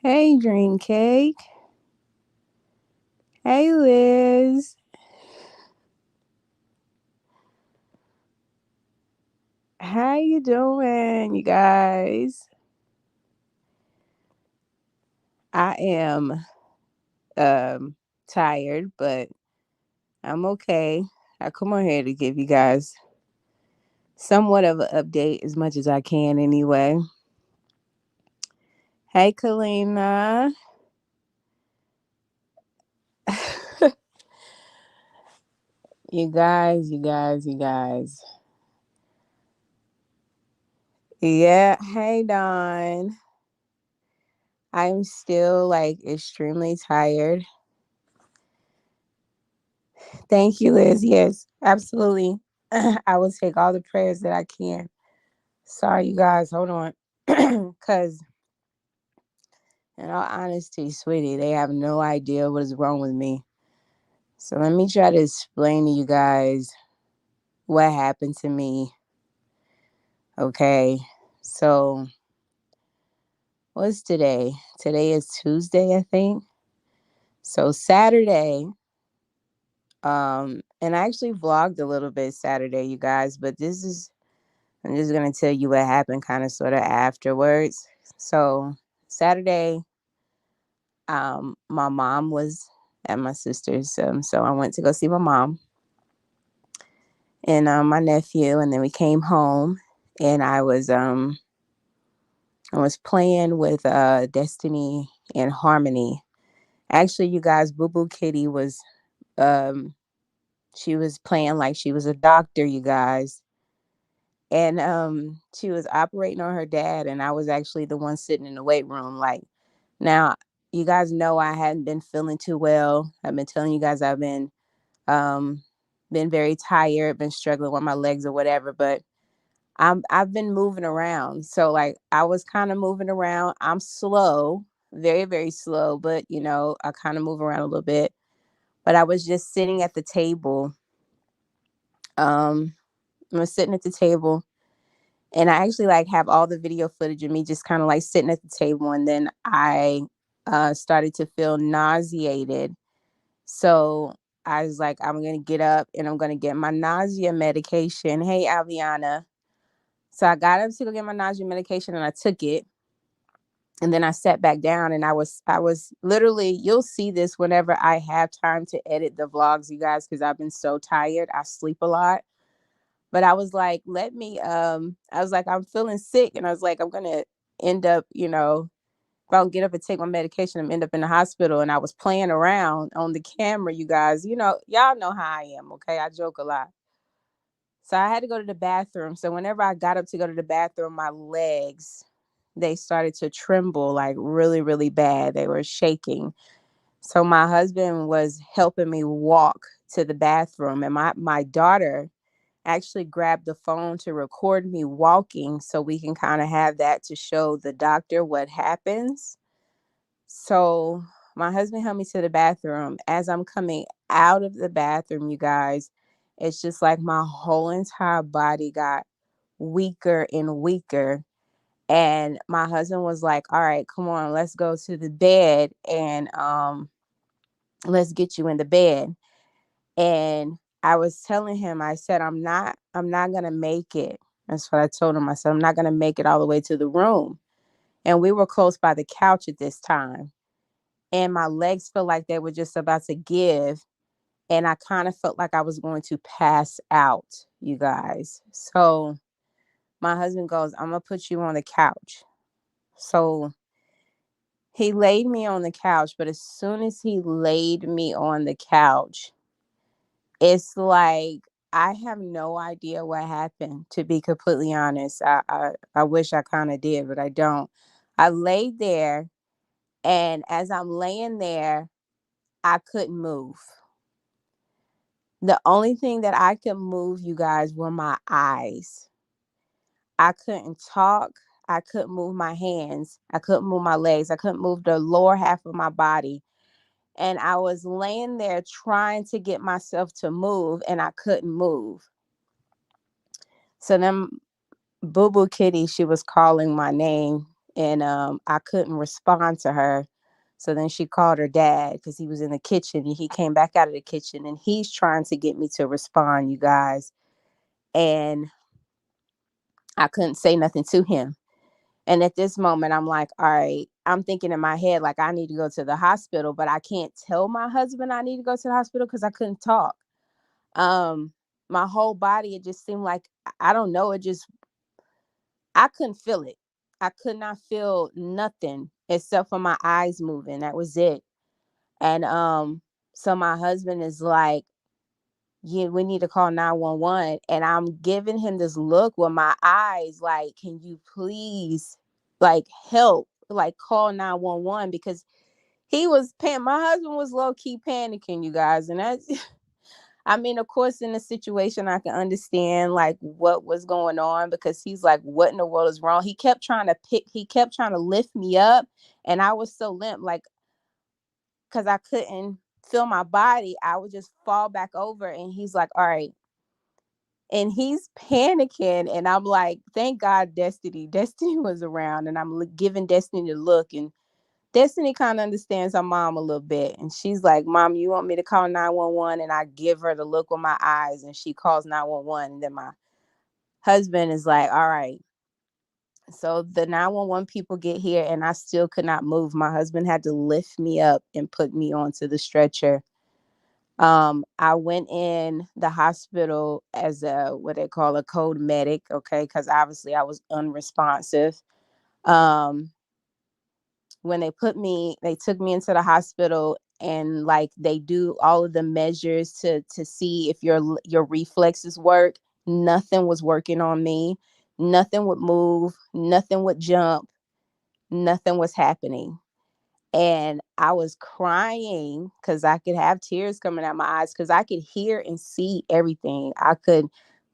Hey, Dream Cake. Hey, Liz. How you doing, you guys? I am tired, but I'm okay. I come on here to give you guys somewhat of an update as much as I can anyway. Hey, Kalina. you guys. Yeah, hey, Don. I'm still like extremely tired. Thank you, Liz. Yes, absolutely. I will take all the prayers that I can. Sorry, you guys. Hold on. Because, in all honesty, sweetie, they have no idea what is wrong with me. So let me try to explain to you guys what happened to me. Okay. So, what's today? Today is Tuesday, I think. So, Saturday, and I actually vlogged a little bit Saturday, you guys, but I'm just gonna tell you what happened kind of sort of afterwards. So Saturday, my mom was at my sister's, so I went to go see my mom and my nephew, and then we came home, and I was playing with Destiny and Harmony. Actually, you guys, Boo Boo Kitty was um she was playing like she was a doctor, you guys, and she was operating on her dad, and I was actually the one sitting in the weight room. Like, now, you guys know I hadn't been feeling too well. I've been telling you guys um been very tired, been struggling with my legs or whatever, but I've been moving around. So like I was kind of moving around. I'm slow, very very slow, but I kind of move around a little bit. But I was just sitting at the table. um I was sitting at the table, and I actually like have all the video footage of me just kind of like sitting at the table, and then I started to feel nauseated. So I was like, I'm gonna get up and I'm gonna get my nausea medication. Hey, Aviana. So I got up to go get my nausea medication, and I took it, and then I sat back down, and I was literally, you'll see this whenever I have time to edit the vlogs, you guys, because I've been so tired. I sleep a lot. But I was like, I was like, I'm feeling sick. And I was like, I'm gonna end up, if I don't get up and take my medication, I'm end up in the hospital. And I was playing around on the camera, you guys. Y'all know how I am, okay? I joke a lot. So I had to go to the bathroom. So whenever I got up to go to the bathroom, my legs, they started to tremble like really, really bad. They were shaking. So my husband was helping me walk to the bathroom, and my daughter actually grabbed the phone to record me walking so we can kind of have that to show the doctor what happens. So my husband helped me to the bathroom. As I'm coming out of the bathroom, you guys, it's just like my whole entire body got weaker and weaker. And my husband was like, "All right, come on, let's go to the bed, and let's get you in the bed." And I was telling him, I said, I'm not gonna make it. That's what I told him. I said, I'm not gonna make it all the way to the room. And we were close by the couch at this time. And my legs felt like they were just about to give. And I kind of felt like I was going to pass out, you guys. So my husband goes, I'm gonna put you on the couch. So he laid me on the couch, but as soon as he laid me on the couch, it's like I have no idea what happened, to be completely honest. I wish I kind of did, but I don't. I laid there, and as I'm laying there, I couldn't move. The only thing that I could move, you guys, were my eyes. I couldn't talk. I couldn't move my hands. I couldn't move my legs. I couldn't move the lower half of my body. And I was laying there trying to get myself to move, and I couldn't move. So then Boo Boo Kitty, she was calling my name, and I couldn't respond to her. So then she called her dad because he was in the kitchen, and he came back out of the kitchen, and he's trying to get me to respond, you guys. And I couldn't say nothing to him. And at this moment, I'm like, all right, I'm thinking in my head, like, I need to go to the hospital, but I can't tell my husband I need to go to the hospital because I couldn't talk. Um, my whole body, it just seemed like, I don't know, it just, I couldn't feel it. I could not feel nothing except for my eyes moving. That was it. And so my husband is like, yeah, we need to call 911. And I'm giving him this look with my eyes, like, can you please like help? Like call 911 because my husband was low key panicking, you guys. And that's I mean, of course, in the situation, I can understand like what was going on because he's like, what in the world is wrong? He kept trying to lift me up, and I was so limp, like, because I couldn't feel my body. I would just fall back over, and he's like, all right. And he's panicking, and I'm like, thank God Destiny was around, and I'm giving Destiny the look, and Destiny kind of understands her mom a little bit. And she's like, Mom, you want me to call 911? And I give her the look with my eyes, and she calls 911. And then my husband is like, all right. So the 911 people get here, and I still could not move. My husband had to lift me up and put me onto the stretcher. I went in the hospital as a what they call a code medic, okay, because obviously I was unresponsive. Um, when they took me into the hospital, and like they do all of the measures to see if your reflexes work. Nothing was working on me. Nothing would move, nothing would jump, nothing was happening. And I was crying because I could have tears coming out my eyes because I could hear and see everything. I could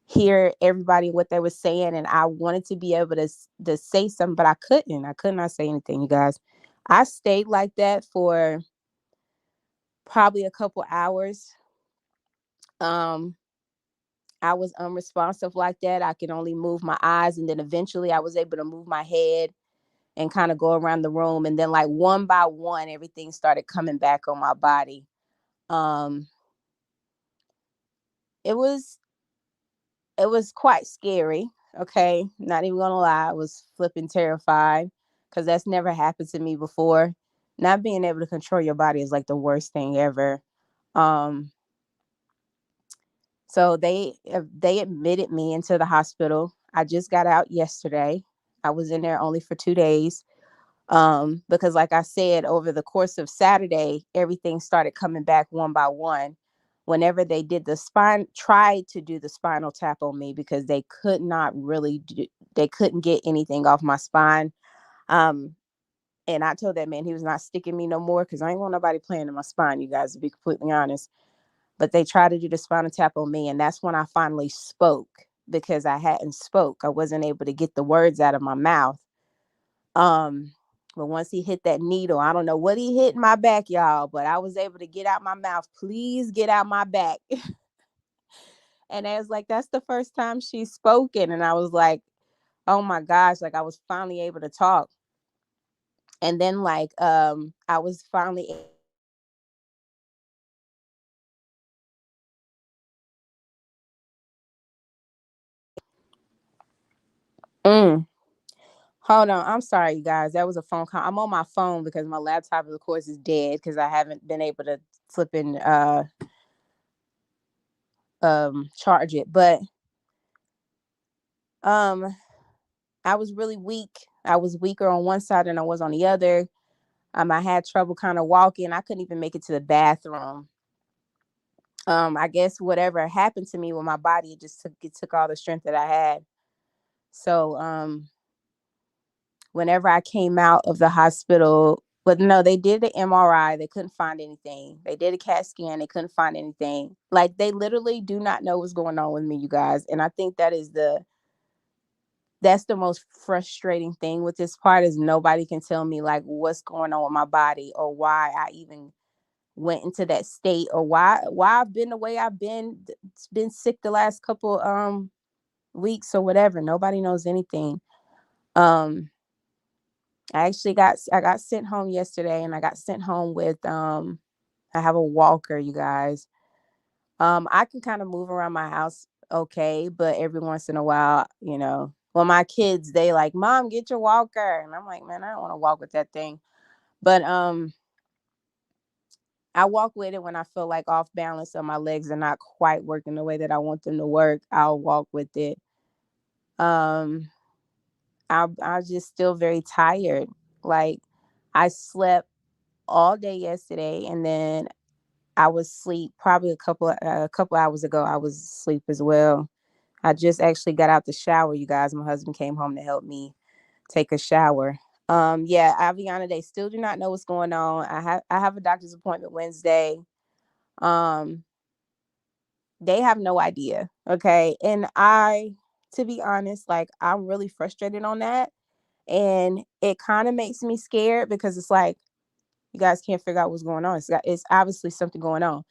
hear everybody what they were saying, and I wanted to be able to say something, but I couldn't. I could not say anything, you guys. I stayed like that for probably a couple hours. Um, I was unresponsive like that. I could only move my eyes, and then eventually I was able to move my head and kind of go around the room. And then, like one by one, everything started coming back on my body. Um, it was it was quite scary. Okay, not even gonna lie, I was flipping terrified because that's never happened to me before. Not being able to control your body is like the worst thing ever. Um, so they admitted me into the hospital. I just got out yesterday. I was in there only for 2 days. Because like I said, over the course of Saturday, everything started coming back one by one. Whenever they did tried to do the spinal tap on me because they couldn't get anything off my spine. Um, and I told that man he was not sticking me no more because I ain't want nobody playing in my spine, you guys, to be completely honest. But they tried to do the spinal tap on me, and that's when I finally spoke because I hadn't spoke. I wasn't able to get the words out of my mouth. Um, but once he hit that needle, I don't know what he hit in my back, y'all, but I was able to get out my mouth. Please get out my back. And I was like, that's the first time she's spoken. And I was like, oh my gosh, like I was finally able to talk. And then like I was finally mm, hold on. I'm sorry, you guys. That was a phone call. I'm on my phone because my laptop, of course, is dead because I haven't been able to flip and charge it. But um I was really weak. I was weaker on one side than I was on the other. I had trouble kind of walking. I couldn't even make it to the bathroom. I guess whatever happened to me with my body, it took all the strength that I had. So whenever I came out of the hospital, but no, they did the MRI. They couldn't find anything. They did a CAT scan. They couldn't find anything. Like they literally do not know what's going on with me, you guys. And I think that's the most frustrating thing with this part is nobody can tell me like what's going on with my body or why I even went into that state or why I've been the way I've been. It's been sick the last couple weeks or whatever. Nobody knows anything. Um I got sent home yesterday, and I got sent home with I have a walker, you guys. I can kind of move around my house okay, but every once in a while, well, my kids, they like, "Mom, get your walker." And I'm like, "Man, I don't want to walk with that thing." But I walk with it when I feel like off balance or my legs are not quite working the way that I want them to work. I'll walk with it. Um I just still very tired. Like, I slept all day yesterday, and then I was asleep probably a couple hours ago. I was asleep as well. I just actually got out the shower, you guys. My husband came home to help me take a shower. Yeah, Aviana, they still do not know what's going on. I have a doctor's appointment Wednesday. Um, they have no idea. Okay. And to be honest, like, I'm really frustrated on that. And it kind of makes me scared because it's like, you guys can't figure out what's going on. It's obviously something going on.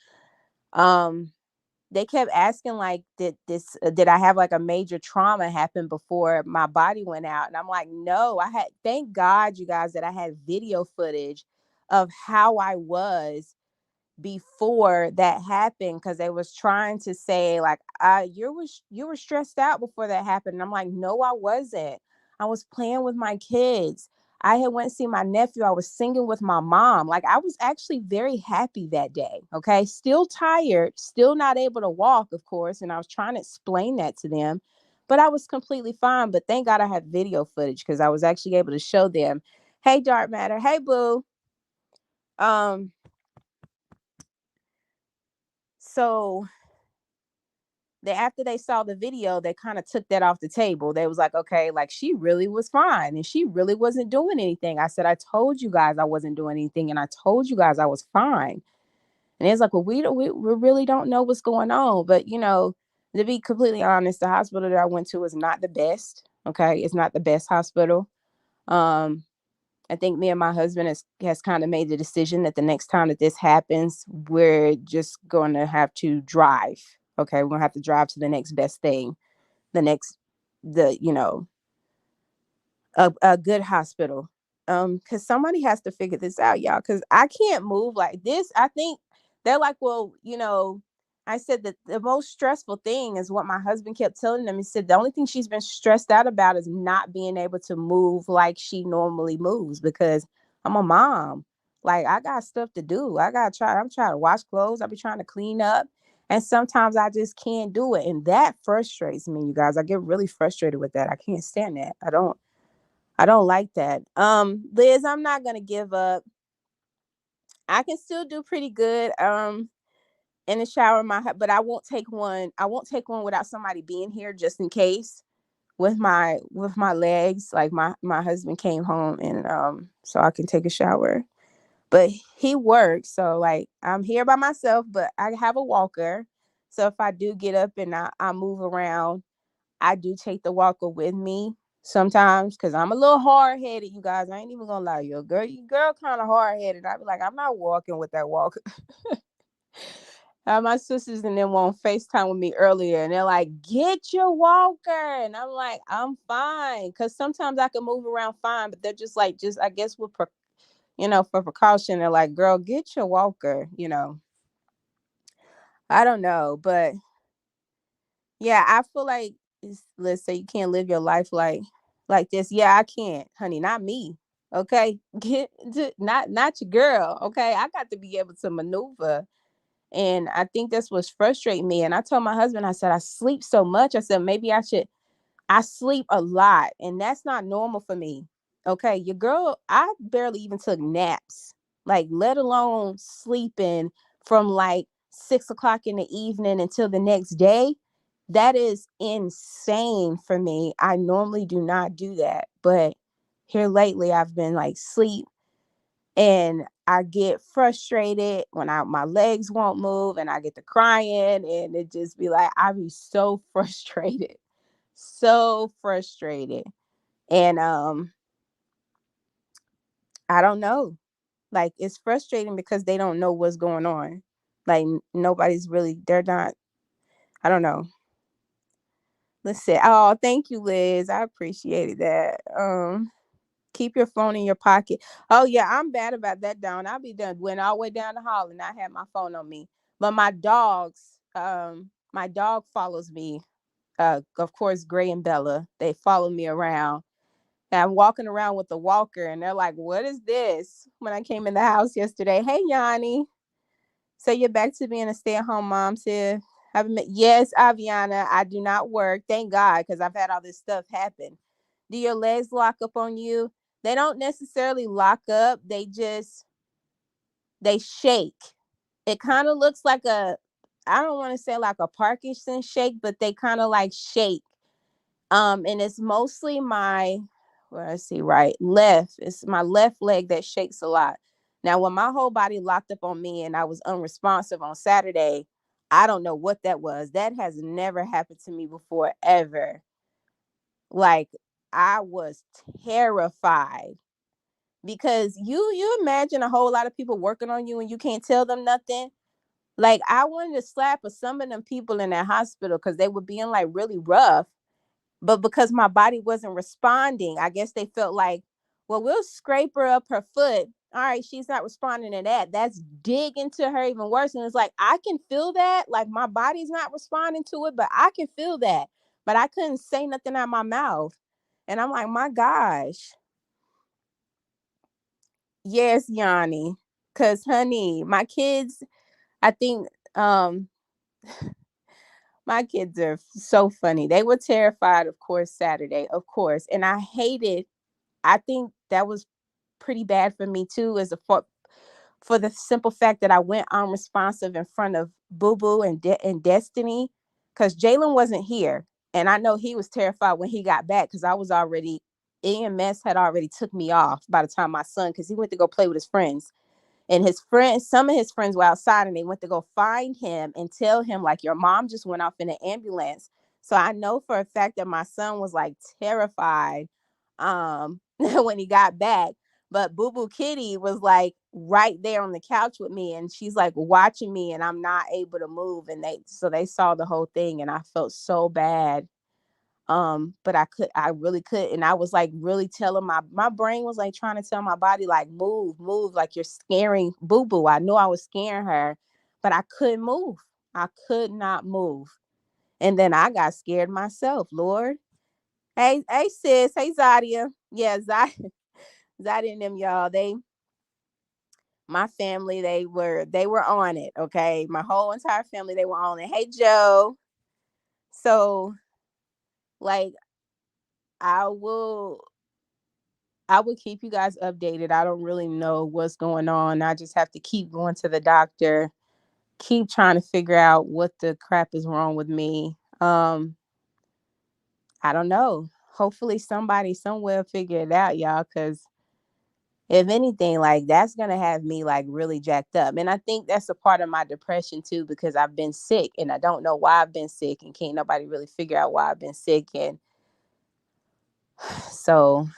Um, they kept asking, like, did I have like a major trauma happen before my body went out? And I'm like, no, thank God, you guys, that I had video footage of how I was before that happened, because they was trying to say, like, you were stressed out before that happened. And I'm like, no, I wasn't. I was playing with my kids. I had went to see my nephew. I was singing with my mom. Like, I was actually very happy that day. Okay, still tired, still not able to walk, of course, and I was trying to explain that to them, but I was completely fine. But thank God I had video footage, because I was actually able to show them, "Hey, Dark Matter, hey, boo." um so after they saw the video, they kind of took that off the table. They was like, okay, like, she really was fine and she really wasn't doing anything. I said, I told you guys I wasn't doing anything, and I told you guys I was fine. And it's like, well, we really don't know what's going on. But, to be completely honest, the hospital that I went to is not the best. Okay, it's not the best hospital. Um, I think me and my husband has kind of made the decision that the next time that this happens, we're just going to have to drive. Okay, we're going to have to drive to the next best thing, the next, the, a good hospital. Because somebody has to figure this out, y'all. Because I can't move like this. I think they're like, well, I said that the most stressful thing is what my husband kept telling them. He said the only thing she's been stressed out about is not being able to move like she normally moves, because I'm a mom. Like, I got stuff to do. I'm trying to wash clothes. I be trying to clean up. And sometimes I just can't do it. And that frustrates me, you guys. I get really frustrated with that. I can't stand that. I don't like that. Liz, I'm not gonna give up. I can still do pretty good. In the shower, but I won't take one without somebody being here, just in case. With my legs, like, my husband came home, and so I can take a shower. But he works, so, like, I'm here by myself, but I have a walker. So if I do get up and I move around, I do take the walker with me sometimes, because I'm a little hard headed, you guys. I ain't even gonna lie, your girl kind of hard headed. I be like, I'm not walking with that walker. My sisters and them on FaceTime with me earlier, and they're like, "Get your walker," and I'm like, "I'm fine," because sometimes I can move around fine, but they're just like, I guess for precaution, they're like, "Girl, get your walker." I don't know, but yeah, I feel like, let's say you can't live your life like this. Yeah, I can't, honey, not me. Okay, not your girl. Okay, I got to be able to maneuver, and I think that's what's frustrating me. And I told my husband, I said, I sleep so much. I said, maybe I sleep a lot, and that's not normal for me. Okay, your girl, I barely even took naps, like, let alone sleeping from like 6 o'clock in the evening until the next day. That is insane for me. I normally do not do that, but here lately I've been like sleep, and I get frustrated when my legs won't move, and I get to crying, and it just be like, I be so frustrated, so frustrated. And I don't know. Like, it's frustrating because they don't know what's going on. Like, nobody's really, they're not, I don't know. Let's see. Oh, thank you, Liz. I appreciated that. Keep your phone in your pocket. Oh yeah, I'm bad about that down. I'll be done. Went all the way down the hall and I had my phone on me. But my dog follows me. Of course, Gray and Bella. They follow me around. And I'm walking around with the walker and they're like, what is this? When I came in the house yesterday, hey Yanni. So you're back to being a stay-at-home mom, Sid? Yes, Aviana, I do not work. Thank God, because I've had all this stuff happen. Do your legs lock up on you? They don't necessarily lock up. They shake. It kind of looks like I don't want to say like a Parkinson shake, but they kind of like shake. And it's mostly where I see right left. It's my left leg that shakes a lot. Now, when my whole body locked up on me and I was unresponsive on Saturday, I don't know what that was. That has never happened to me before, ever. Like, I was terrified because you imagine a whole lot of people working on you and you can't tell them nothing. Like, I wanted to slap some of them people in that hospital because they were being like really rough. But because my body wasn't responding, I guess they felt like, well, we'll scrape her up her foot. All right, she's not responding to that. That's dig into her even worse. And it's like, I can feel that. Like, my body's not responding to it, but I can feel that. But I couldn't say nothing out of my mouth. And I'm like, my gosh. Yes, Yanni. Because, honey, my kids, I think my kids are so funny. They were terrified, of course, Saturday, of course. And I think that was pretty bad for me too, for the simple fact that I went unresponsive in front of Boo Boo and Destiny, because Jalen wasn't here, and I know he was terrified when he got back because I was already EMS had already took me off by the time my son, because he went to go play with his friends. And his friends, some of his friends were outside and they went to go find him and tell him, like, your mom just went off in an ambulance. So I know for a fact that my son was like terrified when he got back. But Boo Boo Kitty was like right there on the couch with me and she's like watching me and I'm not able to move. And they saw the whole thing and I felt so bad. But I really could. And I was like really telling my brain was like trying to tell my body, like, move, like you're scaring Boo Boo. I knew I was scaring her, but I couldn't move. I could not move. And then I got scared myself, Lord. Hey, sis. Hey, Zadia. Yeah, Zadia and them, y'all. My family, they were on it. Okay. My whole entire family, they were on it. Hey, Joe. So, like, I will I will keep you guys updated. I don't really know what's going on. I just have to keep going to the doctor, keep trying to figure out what the crap is wrong with me. I don't know. Hopefully somebody somewhere figure it out, y'all, cuz if anything, like, that's going to have me like really jacked up. And I think that's a part of my depression too, because I've been sick and I don't know why I've been sick and can't nobody really figure out why I've been sick. And so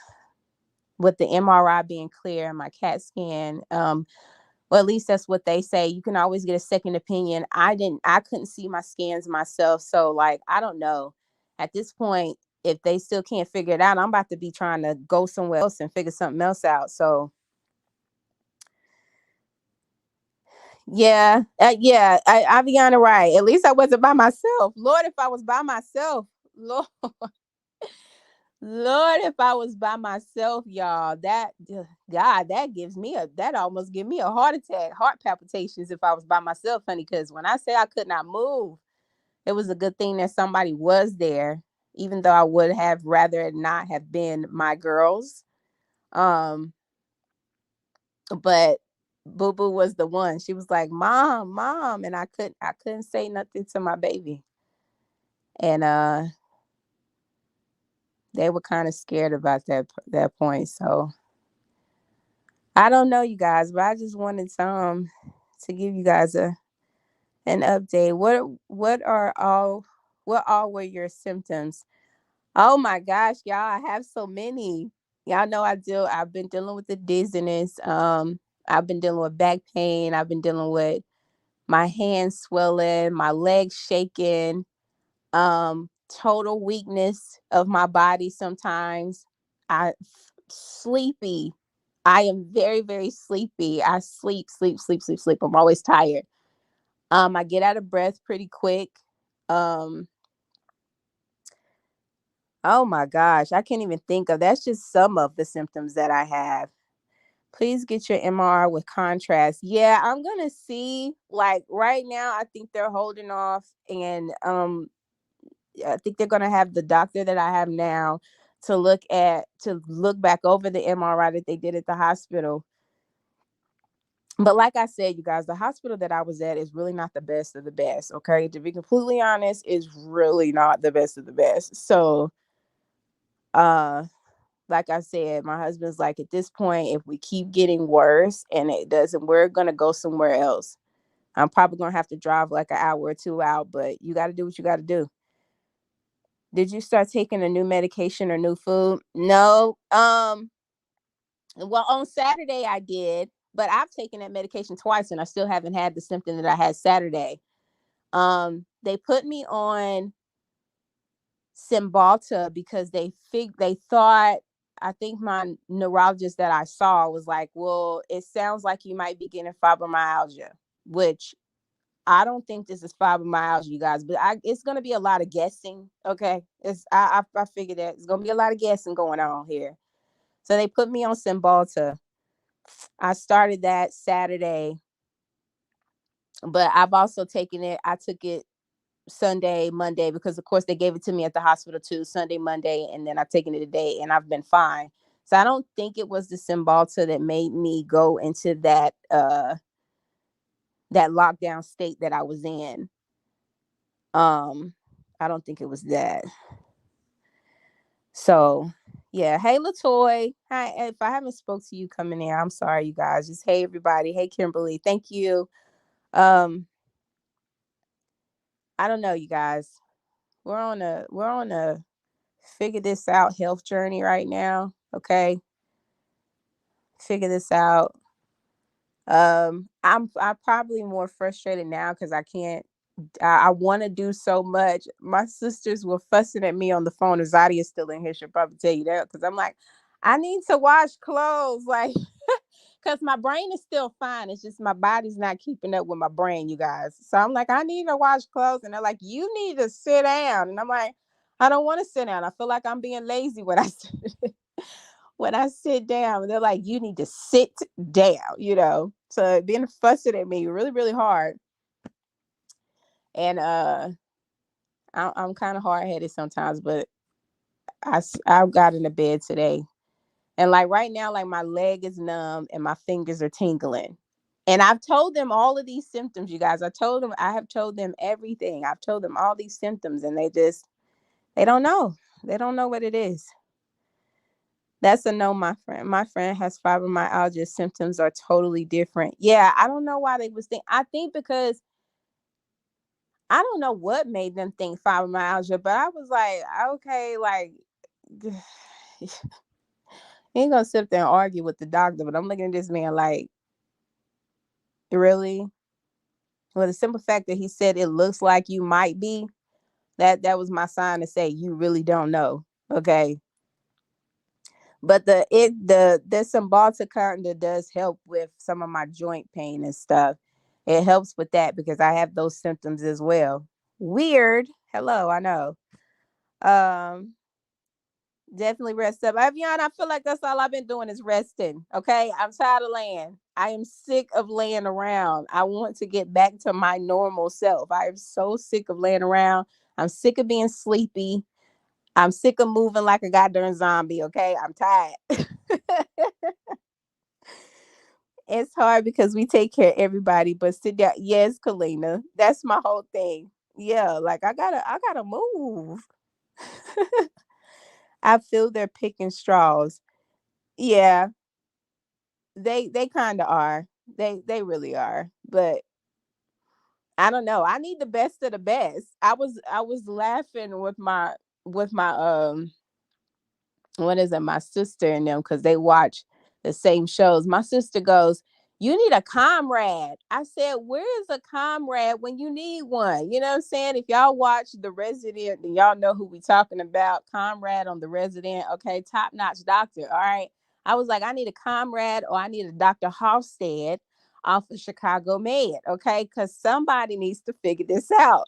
with the MRI being clear and my CAT scan, well, at least that's what they say. You can always get a second opinion. I couldn't see my scans myself. So, like, I don't know. At this point, if they still can't figure it out, I'm about to be trying to go somewhere else and figure something else out. So, yeah, Aviana, right. At least I wasn't by myself. Lord, if I was by myself, Lord, Lord, if I was by myself, y'all, God, that almost give me a heart attack, heart palpitations if I was by myself, honey. Because when I say I could not move, it was a good thing that somebody was there, even though I would have rather it not have been my girls. Um, but Boo Boo was the one. She was like, "Mom, mom," and I couldn't say nothing to my baby, and they were kind of scared about that point. So I don't know, you guys, but I just wanted to give you guys an update. What all were your symptoms? Oh my gosh, y'all, I have so many. Y'all know I've been dealing with the dizziness. I've been dealing with back pain. I've been dealing with my hands swelling, my legs shaking, total weakness of my body sometimes. I sleepy. I am very, very sleepy. I sleep, sleep, sleep, sleep, sleep. I'm always tired. I get out of breath pretty quick. Um, oh my gosh, I can't even think of that's just some of the symptoms that I have. Please get your MRI with contrast. Yeah, I'm gonna see. Like right now, I think they're holding off, and I think they're gonna have the doctor that I have now to look back over the MRI that they did at the hospital. But like I said, you guys, the hospital that I was at is really not the best of the best. Okay, to be completely honest, is really not the best of the best. So, uh, like I said, my husband's like, at this point, if we keep getting worse and it doesn't, we're gonna go somewhere else. I'm probably gonna have to drive like an hour or two out, but you got to do what you got to do. Did you start taking a new medication or new food? No. Well, on Saturday I did, but I've taken that medication twice and I still haven't had the symptom that I had Saturday. They put me on Cymbalta because they thought, I think my neurologist that I saw was like, well, it sounds like you might be getting fibromyalgia, which I don't think this is fibromyalgia, you guys, but it's gonna be a lot of guessing. Okay, I figured that it's gonna be a lot of guessing going on here. So they put me on Cymbalta. I started that Saturday, but I've also taken it. I took it Sunday, Monday, because of course they gave it to me at the hospital too, Sunday, Monday, and then I've taken it today and I've been fine. So I don't think it was the Cymbalta that made me go into that lockdown state that I was in. Um, I don't think it was that. So yeah. Hey Latoy. Hi. If I haven't spoke to you coming in, I'm sorry, you guys. Just hey everybody. Hey Kimberly. Thank you. Um, I don't know, you guys. We're on a figure this out health journey right now. Okay. Figure this out. I'm probably more frustrated now because I can't. I want to do so much. My sisters were fussing at me on the phone. Azadi is still in here. She'll probably tell you that because I'm like, I need to wash clothes, like, because my brain is still fine. It's just my body's not keeping up with my brain, you guys. So I'm like, I need to wash clothes, and they're like, you need to sit down, and I'm like, I don't want to sit down. I feel like I'm being lazy when I when I sit down. They're like, you need to sit down, So being fussing at me really, really hard. And I'm kind of hard headed sometimes, but I got in the bed today. And like right now, like my leg is numb and my fingers are tingling. And I've told them all of these symptoms, you guys. I have told them everything. I've told them all these symptoms and they don't know. They don't know what it is. That's a no, my friend. My friend has fibromyalgia. Symptoms are totally different. Yeah, I don't know why they was think. I think because I don't know what made them think fibromyalgia, but I was like, okay, like, ain't gonna sit there and argue with the doctor. But I'm looking at this man like, really? Well, the simple fact that he said it looks like you might be, that was my sign to say you really don't know. Okay. But the Cymbalta kind of does help with some of my joint pain and stuff. It helps with that because I have those symptoms as well. Weird. Hello, I know. Um, Definitely rest up. Avion, I feel like that's all I've been doing is resting. Okay. I'm tired of laying. I am sick of laying around. I want to get back to my normal self. I am so sick of laying around. I'm sick of being sleepy. I'm sick of moving like a goddamn zombie. Okay. I'm tired. It's hard because we take care of everybody, but sit down. Yes, Kalina. That's my whole thing. Yeah, like I gotta move. I feel they're picking straws. Yeah, they kind of are. They really are. But I don't know. I need the best of the best. I was laughing with my what is it, my sister and them, because they watch the same shows. My sister goes, You need a comrade. I said, where is a comrade when you need one? You know what I'm saying? If y'all watch The Resident, then y'all know who we talking about. Comrade on The Resident. Okay, top-notch doctor. All right. I was like, I need a comrade or I need a Dr. Hofstad off of Chicago Med. Okay, because somebody needs to figure this out.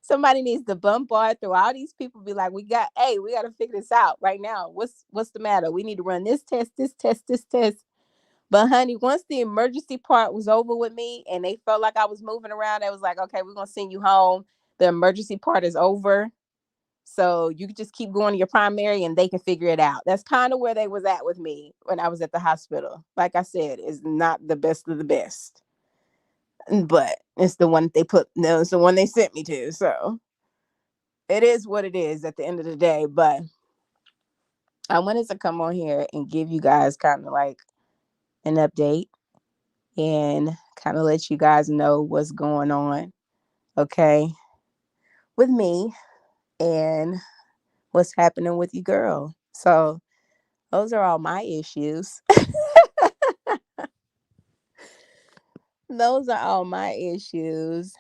Somebody needs to bombard through all these people, be like, we got to figure this out right now. What's the matter? We need to run this test, this test, this test. But honey, once the emergency part was over with me and they felt like I was moving around, they was like, okay, we're gonna send you home. The emergency part is over. So you can just keep going to your primary and they can figure it out. That's kind of where they was at with me when I was at the hospital. Like I said, it's not the best of the best. But it's the one they put, no, it's the one they sent me to. So it is what it is at the end of the day. But I wanted to come on here and give you guys kind of like an update and kind of let you guys know what's going on, okay, with me and what's happening with you, girl. So those are all my issues. Those are all my issues.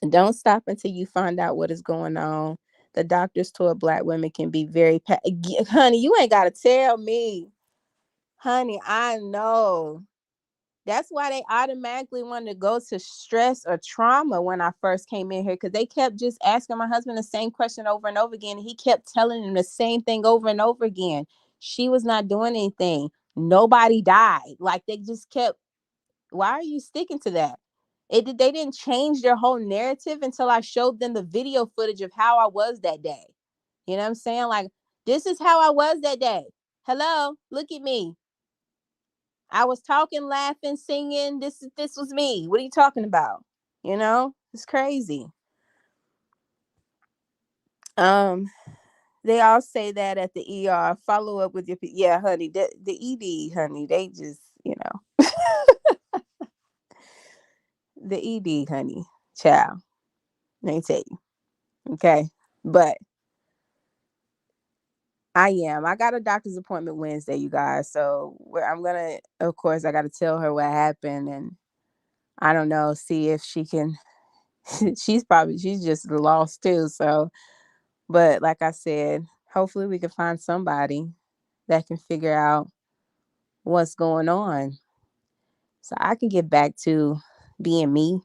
Don't stop until you find out what is going on. The doctors told Black women can be very, honey, you ain't got to tell me. Honey, I know. That's why they automatically wanted to go to stress or trauma when I first came in here, because they kept just asking my husband the same question over and over again. He kept telling him the same thing over and over again. She was not doing anything. Nobody died. Like they just kept, why are you sticking to that? They didn't change their whole narrative until I showed them the video footage of how I was that day. You know what I'm saying? Like, this is how I was that day. Hello, look at me. I was talking, laughing, singing. This was me. What are you talking about? You know, it's crazy. Um, they all say that at the ER. Follow up with your yeah, honey. The ED, honey. They just the ED, honey. Child. Let me tell you. Okay, but I am. I got a doctor's appointment Wednesday, you guys. So I'm gonna, of course, I got to tell her what happened, and I don't know, see if she can. she's just lost too. So but like I said, hopefully we can find somebody that can figure out what's going on so I can get back to being me.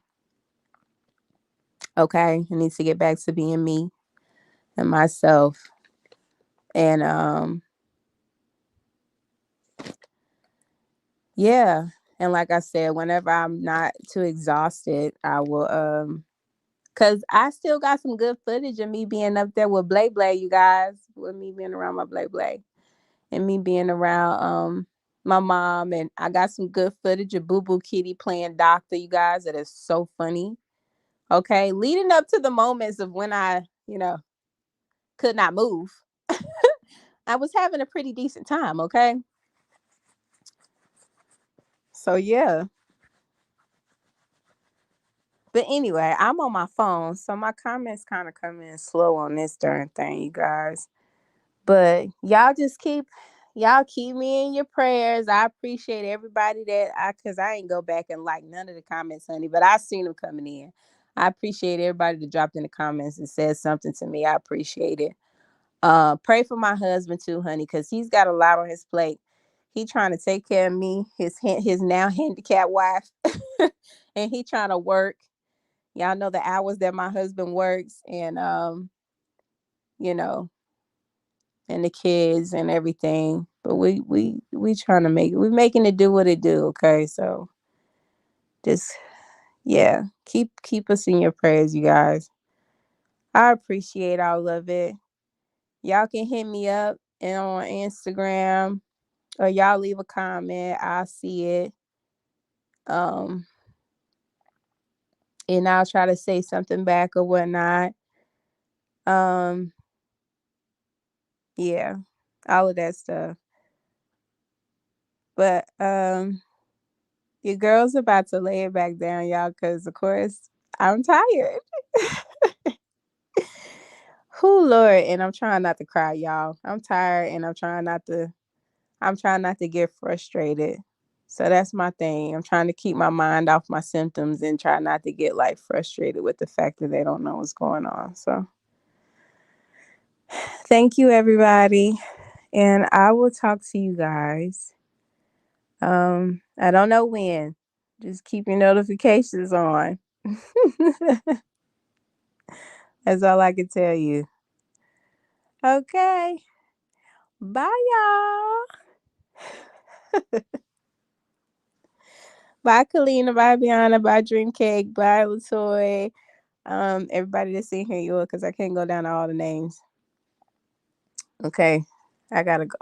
Okay. I need to get back to being me and myself. And yeah. And like I said, whenever I'm not too exhausted, I will cause I still got some good footage of me being up there with Blay Blay, you guys, with me being around my Blay Blay. And me being around my mom, and I got some good footage of Boo Boo Kitty playing doctor, you guys. That is so funny. Okay, leading up to the moments of when I, could not move, I was having a pretty decent time. Okay, so yeah. But anyway, I'm on my phone, so my comments kind of come in slow on this darn thing, you guys. But y'all keep me in your prayers. I appreciate everybody that cause I ain't go back and like none of the comments, honey, but I seen them coming in. I appreciate everybody that dropped in the comments and said something to me. I appreciate it. Pray for my husband too, honey, because he's got a lot on his plate. He trying to take care of me, his now handicapped wife, and he trying to work. Y'all know the hours that my husband works, and you know, and the kids and everything. But we trying to make it. We're making it do what it do. Okay, so just yeah, keep us in your prayers, you guys. I appreciate all of it. Y'all can hit me up and on Instagram or y'all leave a comment. I'll see it. Um, and I'll try to say something back or whatnot. Um, yeah, all of that stuff. But your girl's about to lay it back down, y'all, because of course I'm tired. Who Lord, and I'm trying not to cry, y'all. I'm tired, and I'm trying not to. I'm trying not to get frustrated. So that's my thing. I'm trying to keep my mind off my symptoms and try not to get like frustrated with the fact that they don't know what's going on. So thank you, everybody. And I will talk to you guys. I don't know when. Just keep your notifications on. That's all I can tell you. Okay. Bye, y'all. Bye, Kalina. Bye, Biana. Bye, Dreamcake. Bye, Latoy. Everybody that's in here, you because I can't go down to all the names. Okay. I gotta go.